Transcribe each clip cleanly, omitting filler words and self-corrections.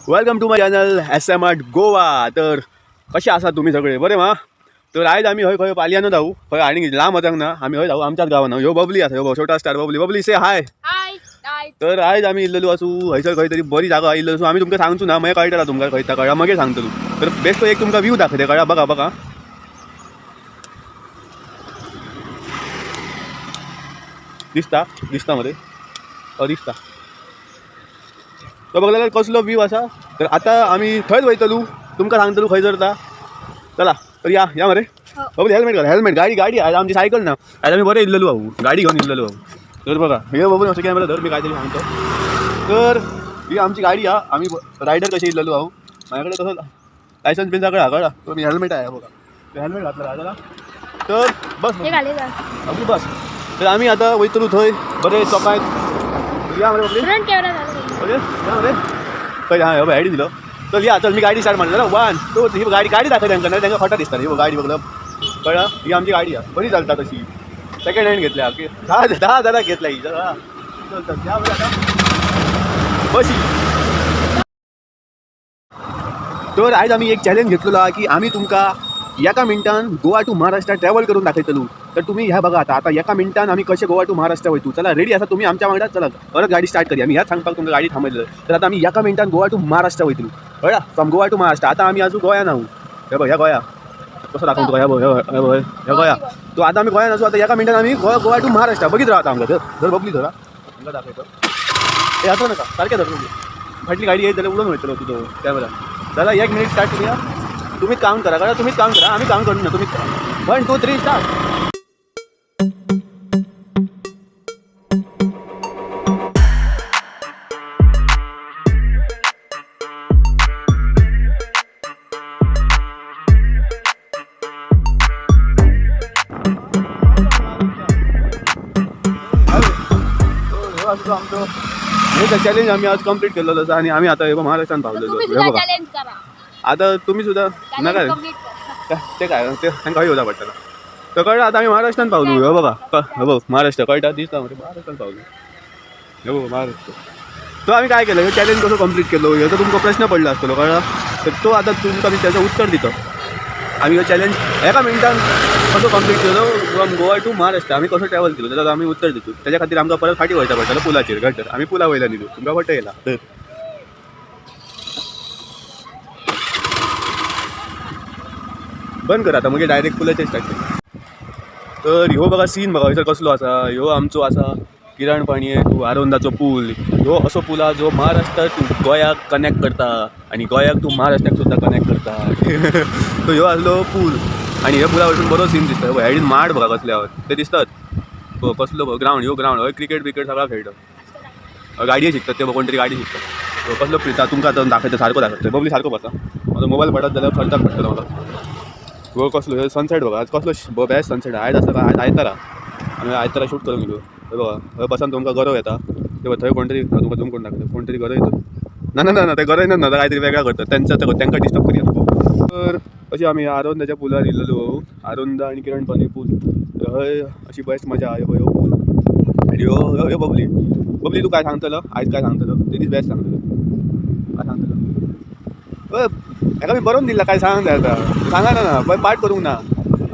Welcome to my channel SM art Goa. तर कसे आसा तुम्ही सगळे बरे मा? तर आयज आम्ही खंय खंय पालयानो जाऊ खंय आनी लांब वचंक ना आम्ही खंय जाऊ आमच्याच गावान. ह्यो बबली आसा, ह्यो छोटा स्टार बबली. बबली से हाय. हाय हाय. तर आयज आम्ही इल्लेलो आसू हयसर खंय तरी बरी जागा इल्लो आसू. आम्ही तुमकां सांगचू ना, मागीर कळटला तुमकां खंय कळ्ळा मागीर सांगतलो. तर बेस्ट एक तुमकां व्ह्यू दाखयते कळ्ळा. बघा बघा दिसता मध्ये दिसता तो बघला कसलो व्ह्यू असा. तर आता आम्ही थंयच वयतलू, तुमकां सांगतलू खंय सरता. चला तर या मरे. बघू हेल्मेट घाल, हेल्मेट. गाडी आज आमची सायकल ना, आज आम्ही बरं इल्लेलो भाऊ, गाडी घेऊन इल्लेलो भाऊ. तर बघा हे बघून असं कॅमेरा धर, मी काहीतरी सांगतो. तर ही आमची गाडी हा, आम्ही रायडर कसे इल्लेलो भाऊ. माझ्याकडे कसं लायसन्स बिन सगळं कळा. तो मी हेल्मेट आहे बघा, हेल्मेट घातलं राजा. तर बस अगदी बस. तर आम्ही आता वयतलू थंय बरे चौकात. या मरे फ्रंट कॅमेरा झाला. पहिले हां हो आयडी दिलं. चल या, चल मी गाडी स्टार्ट म्हणलं ना. 1 2 ही गाडी दाखव त्यांना खोटा दिसतात. ही गाडी बघलं कळलं, ही आमची गाडी आहे, बरी चालतात तशी. सेकंड हँड घेतल्या 10,000 घेतल्या ही. चल या आता बशी. तर आज आम्ही एक चॅलेंज घेतलेला की आम्ही तुमका एका मिनिटान गोवा टू महाराष्ट्र ट्रॅव्हल करून दाखयतलो. तर तुम्ही ह्या बघा आता आता एका मिनिटान आम्ही कसे गोवा टू महाराष्ट्र वयतू. चला रेडी असा तुम्ही आमच्या वांगडा. चला परत गाडी स्टार्ट करूया. आम्ही ह्याच सांगपाक तुमका गाडी थांबयलं. तर आता आम्ही एका मिनिटान गोवा टू महाराष्ट्र वयतलो कळ्ळा. From Goa to Maharashtra. आता आम्ही आजू गोंयान आहो. हे बघ ह्या गोया कसं दाखवतो का, ह्या गोया. तो आता आम्ही गोंयान असू. आता एका मिनिटान आम्ही गोवा टू महाराष्ट्र. बघित राहता आमचं जर बघली धरा तुमका दाखवतो. हे असं नका सारख्या धर फाटली गाडी येत जाल्यार उडून वयतलो तुझं कॅमेरा. चला 1 मिनिट स्टार्ट करूया. तुम्हीच काउंट करा कळा, तुम्हीच काउंट करा, आम्ही काउंट करू ना. तुम्हीच करा. 1 2 3 स्टार्ट. आमचं हे चॅलेंज आम्ही आज कम्प्लीट केलेलं असं. आणि आम्ही आता महाराष्ट्रात पावलेलो. हे बघा चॅलेंज करा. आता तुम्ही सुद्धा नका ते काय ते काही होता पडतं. तर कळलं आता आम्ही महाराष्ट्रात पावलो. हे बघा हे बघ महाराष्ट्र कळटा दिसता म्हणजे महाराष्ट्रात पावलो. हे बघ महाराष्ट्र. तो आम्ही काय केलं, हे चॅलेंज कसं कम्प्लीट केलं याचा तुमचा प्रश्न पडला असतो कळला. तर तो आता तुमचा मी त्याचं उत्तर देतो. आम्ही हे चॅलेंज एका मिनिटात कसं कम्प्लीट केलं फ्रॉम गोवा टू महाराष्ट्र. आम्ही कसं ट्रॅव्हल केलं त्याच्यात आम्ही उत्तर देतो. त्याच्या खातीर आमकां परत फाटी वयचा पडटलो पुलाचेर घट्ट. आम्ही पुला वयला दिलो तुमका पट्ट येला. तर बंद कर आता म्हणजे डायरेक्ट पुलाचेर स्टार्ट कर. तर ह्यो बघा सीन बघा हयसर कसलो आसा. ह्यो आमचो आसा किरण पाणये टू आरोंदाचो पूल. ह्यो असो पूल हा जो महाराष्ट्र टू गोंयाक कनेक्ट करता आणि गोंयाक टू महाराष्ट्राक सुद्धा कनेक्ट करता. तो ह्यो आसलो पूल. आणि ह्या पुला वयसून बरो सीन दिसता. ह्याडीन माड बघा कसले आहात ते दिसतात. हो कसलो ग्राउंड. ह्यो ग्राउंड हय क्रिकेट बिकेट सगळा खेळटा. गाडये शिकतात ते कोण तरी गाडी शिकतात. कसलो पिता तुमकां आता दाखयता सारको दाखयता. बबली सारको बसा. माझा मोबाईल पडत जाल्यार खर्चाक पडटलो मला. हो कसलो हे सनसेट बघा आज कसलो बेस्ट सनसेट. आयज आसा का आज आयतारा आम्ही आयतारा शूट करून गेलो. हे बघा हय बसान तुमकां गरव येता. ते बघा थंय कोण तरी तुमकां झूम करून दाखयता. कोण तरी गरव येतो ना ते गरय ना काहीतरी वेगळा करतात त्यांका डिस्टर्ब करूया. तर अशी आम्ही आरोंदाच्या पुलार इल्लेलो. आरोंदा आणि किरण पाणी पूल. तर हय अशी बेस्ट मजा आहे ह्यो पूल. आणि ह्यो बबली तू काय सांगतलो आयज काय सांगतलो तेच बेस्ट सांगतलो. काय सांगतलो हेका मी बरोवन दिला काय सांग आता सांगा ना पाठ करूंक ना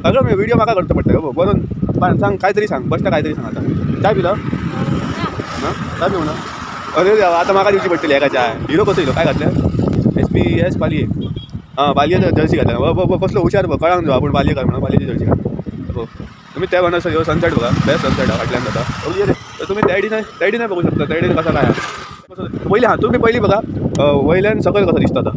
सगळं मी व्हिडिओ म्हाका करता पडटा. हो बरोवन सांग काहीतरी सांग बसता काहीतरी सांग. आता चाय पिला ना चाय पिऊ ना. अरे देवा आता म्हाका दिवची पडटली एका चाय. हिरो कसो हिरो काय घातल्या SPS पालये. हां पालयेचो जर्सी घातला. कसलो हुशार बघ कळांक जाऊ आपण पालयेकार म्हणून पालयेची जर्सी घातला. हो तुम्ही त्या म्हणा ह्यो सनसेट बघा बेस्ट सनसेट फाटल्यान जाता. तर तुम्ही त्या नाही बघू शकता. त्या कसा काय पहिले हां तुम्ही पहिली बघा वयल्यान सकयल कसं दिसता आता.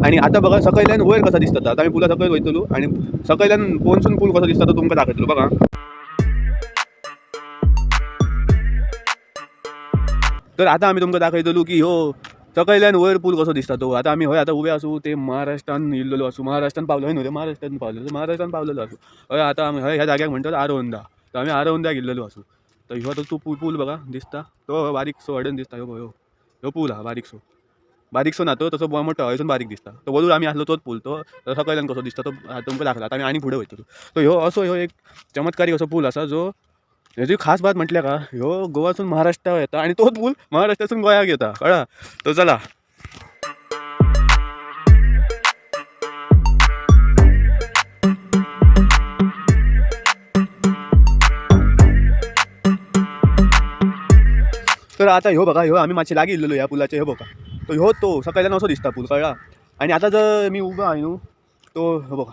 आणि आता बघा सकयल्यान वयर कसा दिसता. आता आम्ही पुला सकयल वयतलो आणि सकयल्यान पोनसून पूल कसो दिसता तो तुमकां दाखयतलो बघा. तर आता आम्ही तुमकां दाखयतलो की ह्यो सकयल्यान वयर पूल कसो दिसता तो. आता आम्ही हय आता उबे आसूं ते महाराष्ट्रान इल्लेलो आसूं. महाराष्ट्रान पावलो न्हू ते महाराष्ट्रान पावलेलो आसूं. हय आता आम्ही हय ह्या जाग्याक म्हणटात आरोंदा. तर आम्ही आरोंदाक इल्लेलो आसूं. तर ह्यो तो पूल बघा दिसता तो बारीकसो हडून दिसता. ह्यो पूल हा बारीकसो ना तो तसो मोठो हयसून बारीक दिसता. तो वदूर आम्ही आसलो तोच पूल तो सकयल्यान कसो दिसता तो तुमकां दाखयला. आता आम्ही आनी फुडें वयतलो. तो ह्यो एक चमत्कारीक असो पूल आसा जो ह्याची खास बात म्हटल्या का ह्यो गोवासून महाराष्ट्रावर येता आणि तोच पूल महाराष्ट्रातून गोंयाक येता कळा. तो चला तर आता ह्यो बघा ह्यो आम्ही मातशे लागी इल्लेलो ह्या पुलाच्या ह्यो बघा. तो ह्यो तो सकाळच्यान असो दिसता पूल कळला. आणि आता जर मी उभा आहे न्हू तो हो बघा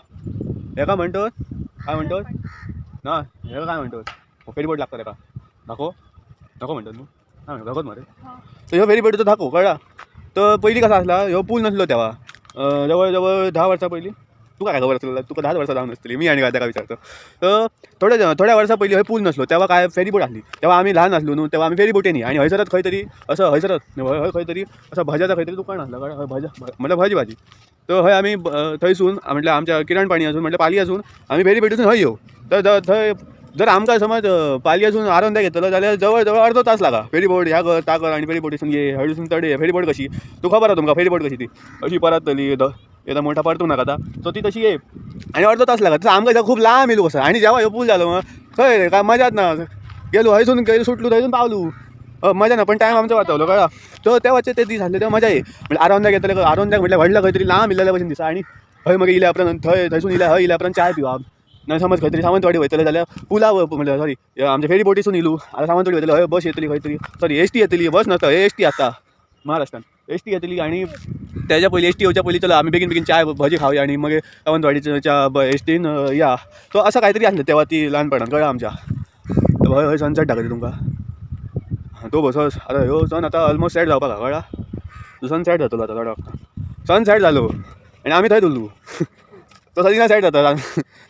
हेका म्हणतो काय म्हणतो ना हेका काय म्हणतो फेरीबोट लागतं तेका दाखव नको म्हणतात न्हू काय म्हणतो दाखवत मरे. तर ह्यो फेरीबोटीचो दाखव कळला. तर पहिली कसा असला ह्यो पूल नसलो तेव्हा जवळ 10 वर्षा पहिली तू काय खबर असलेला तुका 10 वर्षा जाऊन नसतली मी आणि काय त्याका विचारतो. तर थोड्या वर्षा पहिली हय पूल नसलो तेव्हा काय फेरीबोट असली तेव्हा आम्ही लहान असलो न्हू तेव्हा आम्ही फेरीबोटीनी आणि हयसरत खंय तरी असं हयसरत हय खंय तरी असं भज्याचा खंय तरी दुकान असलं कळ्ळा हय भजा म्हटलं भाजी. तर हय आम्ही थंयसून म्हटलं आमच्या किरण पाणी असून म्हटलं पाली असून आम्ही फेरीबोटीसून हय येऊ. तर थंय जर आमकां समज पाली असून आरोंदा घेतलो जाल्यार जवळ अर्धो तास लागा. फेरीबोट ह्या कर ता कर आणि फेरीबोटीसून ये हळूसून तडे फेरीबोट कशी तू खबर आहे तुमका फेरीबोट कशी ती अशी परतली येता मोठा परतूंक नाका आता सो ती तशी ये आणि अर्धो तास लागा. तर आमकां खूप लांब येलो कसं आणि जेव्हा ह्यो पूल जालो मग खंय काय मजाच ना गेलो हयसून गेलो सुटलो थंयसून पावलो मजा ना पण टायम आमचा वाचवलो कळा. तर तेव्हाचे ते दीस झाले तेव्हा मजा ये म्हणजे आरोंद्याक येतले आरोंद्याक म्हटलं व्हडलं खंय तरी लांब इल्ल्या भशेन दिसा. आणि हय मग इल्या उपरांत थंयसून इल्या हय इल्या उपरांत चाय पिवप ना समज खंय तरी सावंतवाडी वयतले जाल्यार पुलाव म्हणजे सॉरी आमच्या फेरीबोटीसून इलू आता सावंतवाडी वयतले हय बस येतली खंय तरी सॉरी एस टी येतली बस नसता एस टी आता महाराष्ट्रात एस टी येतली आणि त्याच्या पयलीं एस टी येवच्या पयलीं चला आम्ही बेगीन चाय भजी खावया आणि मग सावंतवाडीच्या एस टीन या. तो असं काहीतरी असलं तेव्हा ती लहानपणात कळ्ळा आमच्या. हय हय सनसेट दाखयता तुमकां तो बस आता ह्यो सन आता ऑलमोस्ट सेट जावपाक कळ्ळा. सनसेट जातलो आता थोड्या वक्तान सनसेट जालो आणि आम्ही थंय उरलो. तो सदिना सेट जाता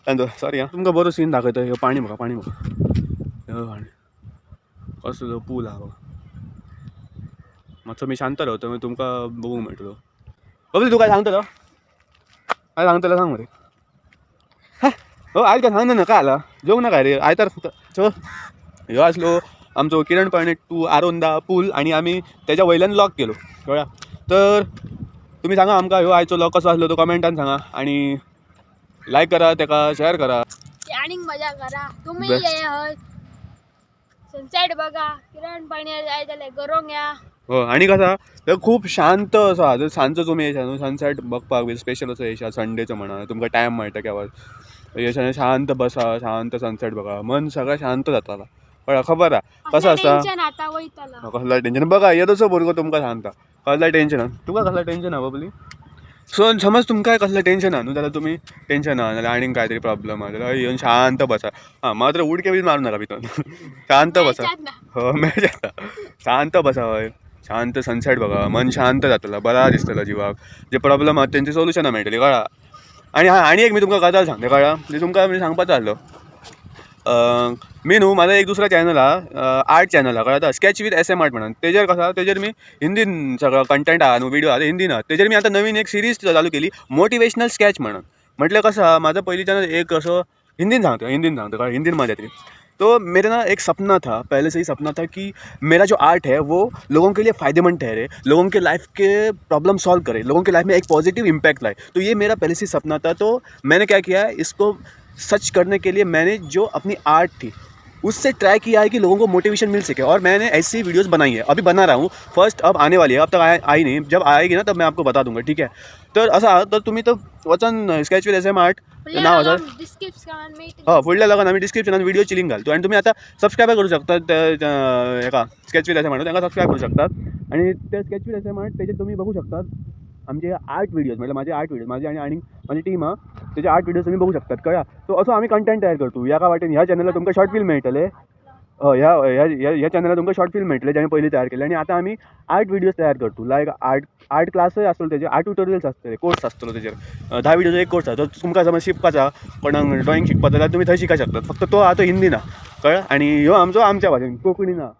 तांचो सॉरी हां तुमकां बरो सीन दाखयता ह्यो पाणी बघा ह्यो पाणी कसलो पूल हा बघा. मातसो मी शांत रावता मागीर तुमकां बघूंक मेळटलो. बबली तू काय सांगतलो सांग मरे. हो आयज काय सांग ना काय आला जेवंक नाका रे आयतार चल. ह्यो आसलो आमचो किरण पाणी टू आरोंदा पूल आणि आम्ही त्याच्या वयल्यान लॉक केलो कळ्ळा. तर तुम्ही सांगा आमकां ह्यो आयचो लॉक कसो आसलो तो कमेंटान सांगा आणि लायक करा तेका शेअर करा आणि मजा करा तुम्ही Best. ये हय सनसेट बघा किरण पाण्यार जाय जाल्यार गरोंक या. हो आणि कसा तर खूप शांत असो हा जर सांजचो तुम्ही येशा सनसेट बघपाक स्पेशल असो येशा संडेचो म्हणा तुमकां टायम मेळटा केव्हा येशा शांत बसा शांत सनसेट बघा मन सगळं शांत जाताला कळ्ळा. खबर हा कसं असता टेन्शन आता वयतला कसला टेन्शन बघा येदोसो भुरगो तुमकां सांगता कसला टेन्शन तुका कसला टेन्शन हा बाबली. सो समज तुमकां कसलं टेन्शन आहा न्हू जाल्यार तुमी टेन्शन आहा नाल्यार आनीक कांय तरी प्रॉब्लम आहा जाल्यार येवन शांत बसा. हां मात्र उडके बी मारूं नाका भितर शांत बसा. हो मॅच जाता शांत बसा हय शांत सनसेट बघा मन शांत जातला बरा दिसतलो जिवाक. जे प्रॉब्लम आहात तेंची सोल्युशनां मेळटली कळ्ळा. आणि हां आणि एक मी तुमकां गजाल सांगता कळ्ळा म्हणजे तुमकां मी सांगपाचो आसलो मी न्हू माझा एक दुसरा चॅनल हा आर्ट चॅनल हा कळटा स्केच विथ SM आर्ट म्हणून तेजेर कसा तेजेर मी हिंदीन सगळं कंटेंट आहा न्हू व्हिडिओ आहा हिंदीन आहा तेजेर मी आता नवीन एक सिरीज चालू केली मोटिवेशनल स्केच म्हणून. म्हटलं कसं हा माझा पहिली चॅनल एक असं हिंदीन सांगतो कळ्ळा हिंदीन मजा येते. तो मेरा ना एक सपना था पहले से ही सपना था कि मेरा जो आर्ट है वो लोगों के लिए फ़ायदेमंद ठहरे लोगों के लाइफ के प्रॉब्लम सॉल्व करे लोगों के लाइफ में एक पॉजिटिव इम्पैक्ट लाए. तो ये मेरा पहले से ही सपना था. तो मैंने क्या किया है इसको सच करने के लिए मैंने जो अपनी आर्ट थी उससे ट्राई किया है कि लोगों को मोटिवेशन मिल सके और मैंने ऐसी वीडियोस बनाई है अभी बना रहा हूँ. फर्स्ट अब आने वाली है अब तक आई नहीं जब आएगी ना तब मैं आपको बता दूंगा ठीक है. तर असा तर तुम्ही तर वचन स्केच विथ SM आर्ट नाव आसा हो फुडल्या लोकांना आम्ही डिस्क्रिप्शनात व्हिडिओची लिंक घालतो आणि तुम्ही आता सबस्क्राईब करू शकतात एका स्केच विथ SM आर्ट त्यांना सबस्क्राईब करू शकतात आणि ते स्केच विथ SM आर्ट त्याचे तुम्ही बघू शकतात आमचे आर्ट व्हिडिओज म्हणजे माझे आर्ट व्हिडिओज माझे आणि माझी टीम हा त्याचे आर्ट व्हिडिओज तुम्ही बघू शकतात कळ्ळा. सो असं आम्ही कंटेंट तयार करतो या का वाटेन ह्या चॅनलला तुमकां शॉर्ट फिल्म मेळटले ह्या चॅनलला तुमकां शॉर्ट फिल्म मेळटले जे आम्ही पयलीं तयार केले आणि आता आम्ही आर्ट व्हिडिओज तयार करतो लायक आर्ट क्लासय आसतलो तेजे आर्ट ट्युटोरियल्स आसतले कोर्स आसतलो तेजेर 10 व्हिडिओचो एक कोर्स आसा तो तुमकां समज शिकपाचा कोणाक ड्रॉइंग शिकपाचा जाल्यार तुम्ही थंय शिका शकतात फक्त तो आहा तो हिंदीन आहा कळ्ळा आणि ह्यो आमच्या भाशेन कोंकणीन आहा.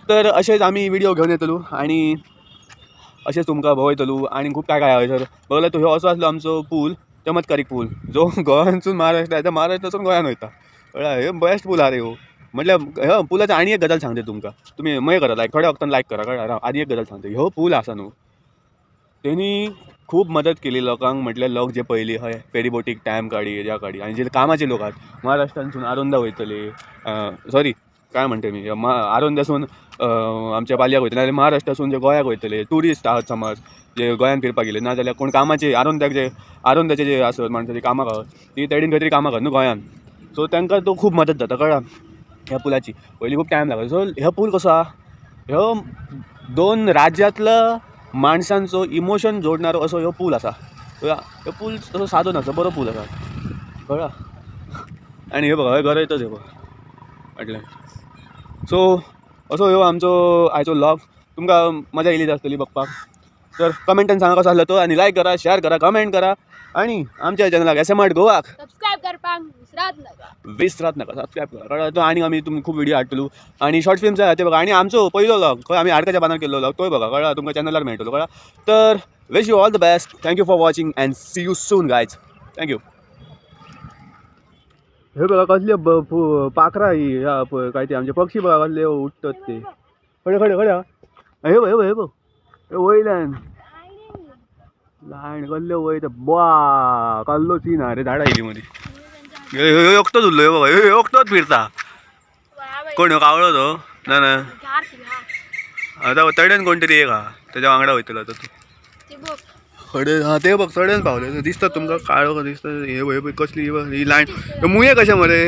तर अशेंच आमी व्हिडिओ घेवन येतलो आणि अशेंच तुमकां भोंवयतलो आणि खूप काय आहे सर बघल्यार तो ह्यो असो आसलो आमचो पूल चमत्कारीक पूल जो गोंयासून महाराष्ट्र येता महाराष्ट्रासून गोंयान वयता कळ्ळा. ह्यो बेस्ट पूल आहा रे ह्यो म्हटल्यार ह्यो पुलाचो आनी एक गजाल सांगता तुमकां तुम्ही मये करा लायक थोड्या वक्तान लायक करा कळ्ळा. आनी एक गजाल सांगता ह्यो पूल आसा न्हू तेणी खूप मदत केली लोकांक. म्हटल्यार लोक जे पयलीं हय फेरीबोटीक टायम काडी हेज्या काडी आनी जे कामाचे लोक आहात महाराष्ट्रांतसून आरोंदा वयतले सॉरी काय म्हणते मी आरोंदासून आमच्या पालयाक वयतले नाजाल्यार महाराष्ट्रासून जे गोंयाक वयतले ट्युरिस्ट आहात समज जे गोंयान फिरपाक गेले नाजाल्यार कोण कामाचे आरोंदाचे जे आसत माणसाची कामाक आहात ती तेडीन खंय तरी कामाक आहात न्हू गोंयान. सो तांकां तो खूब मदत जाता कळ्ळा ह्या पुलाची. पयलीं खूब टायम लागलो. सो ह्यो पूल कसो आहा ह्यो 2 राज्यांतलो माणसांचो इमोशन जोडणारो असो ह्यो पूल आसा. ह्यो पूल तसो सादो नासता बरो पूल आसा कळ्ळा. आनी हे बघा घर येतच हे बघा फाटल्यान. सो असो ह्यो आमचो आयचो व्लॉग. तुमकां मजा येयली आसतली बघपाक. तर कमेंटान सांगा कसो आसलो तो आनी लायक करा शेअर करा कमेंट करा आनी आमच्या चॅनलाक SMR गोवाक सबस्क्राईब करपाक विसरात नाका सबस्क्राईब करा कळ्ळा. तो आनी आमी खूब व्हिडिओ हाडटलो आनी शॉर्ट फिल्म्स आहा ते बघा आनी आमचो पयलो व्लॉग खंय आमी आडकाच्या बांदार केल्लो व्लॉग तोय बघा कळ्ळा. तुमकां चॅनलार मेळटलो कळ्ळा. तर wish you all the best. Thank you for watching and see you soon guys. Thank you. हे बघा कसले पाखरा ही काय ते आमचे पक्षी बघा कसले उठतात ते खडे खडे खडे हे बघ हे बघ हे बघ हे वयल्यान लायन कसले वयता बा कसलो सीन हा रे झाडा येयली मदीं एकटोच उरलो हे बघा हे एकटोच फिरता. कोण ह्यो कावळो तो ना ना आता तड्यान कोण तरी एक हा त्याच्या वांगडा वयतलो आता तू खडे हा ते बघ चड्यान पावले दिसतात तुमकां काळो दिसता. हे बघ कसली ही लायन मुये कशे मरे